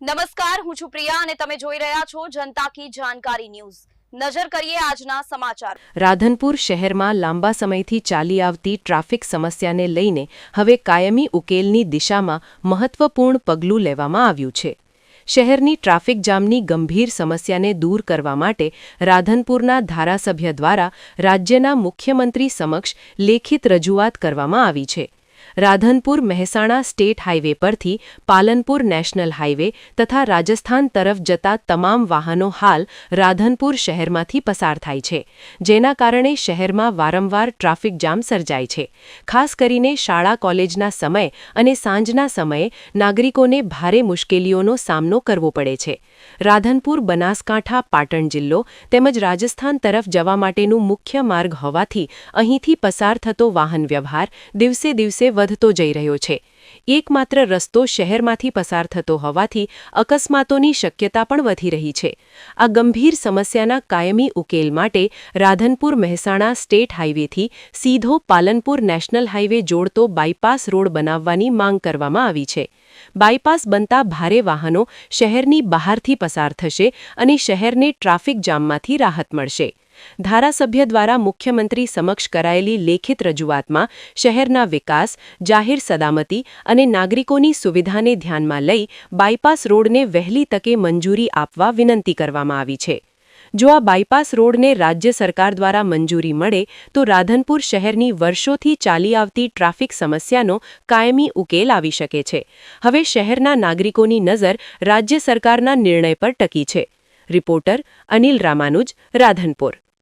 નમસ્કાર, હું છું પ્રિયા અને તમે જોઈ રહ્યા છો જનતા કી જાણકારી ન્યૂઝ। નજર કરીએ આજના સમાચાર। રાધનપુર શહેરમાં લાંબા સમયથી ચાલી આવતી ટ્રાફિક સમસ્યાને લઈને હવે કાયમી ઉકેલની દિશામાં મહત્વપૂર્ણ પગલું લેવામાં આવ્યું છે। શહેરની ટ્રાફિક જામની ગંભીર સમસ્યાને દૂર કરવા માટે રાધનપુરના ધારાસભ્ય દ્વારા રાજ્યના મુખ્યમંત્રી સમક્ષ લેખિત રજૂઆત કરવામાં આવી છે। રાધનપુર મહેસાણા સ્ટેટ હાઈવે પરથી પાલનપુર નેશનલ હાઈવે તથા રાજસ્થાન તરફ જતા તમામ વાહનો હાલ રાધનપુર શહેરમાંથી પસાર થાય છે, જેના કારણે શહેરમાં વારંવાર ટ્રાફિક જામ સર્જાય છે। ખાસ કરીને શાળા કોલેજના સમય અને સાંજના સમયે નાગરિકોને ભારે મુશ્કેલીઓનો સામનો કરવો પડે છે। રાધનપુર બનાસકાંઠા પાટણ જિલ્લો તેમજ રાજસ્થાન તરફ જવા માટેનું મુખ્ય માર્ગ હોવાથી અહીંથી પસાર થતો વાહન વ્યવહાર દિવસે દિવસે વધતો જઈ રહ્યો છે। એકમાત્ર રસ્તો શહેરમાંથી પસાર થતો હોવાથી અકસ્માતોની શક્યતા પણ વધી રહી છે। આ ગંભીર સમસ્યાના કાયમી ઉકેલ માટે રાધનપુર મહેસાણા સ્ટેટ હાઈવેથી સીધો પાલનપુર નેશનલ હાઈવે જોડતો બાયપાસ રોડ બનાવવાની માંગ કરવામાં આવી છે। બાયપાસ બનતા ભારે વાહનો શહેરની બહારથી પસાર થશે અને શહેરને ટ્રાફિક જામમાંથી રાહત મળશે। ધારાસભ્ય દ્વારા મુખ્યમંત્રી સમક્ષ કરાયેલી લેખિત રજૂઆતમાં શહેરના વિકાસ, જાહેર સલામતી અને નાગરિકોની સુવિધાને ધ્યાનમાં લઈ બાયપાસ રોડને વહેલી તકે મંજૂરી આપવા વિનંતી કરવામાં આવી છે। જો આ બાયપાસ રોડને રાજ્ય સરકાર દ્વારા મંજૂરી મળે તો રાધનપુર શહેરની વર્ષોથી ચાલી આવતી ટ્રાફિક સમસ્યાનો કાયમી ઉકેલ આવી શકે છે। હવે શહેરના નાગરિકોની નજર રાજ્ય સરકારના નિર્ણય પર ટકી છે। રિપોર્ટર અનિલ રામાનુજ, રાધનપુર।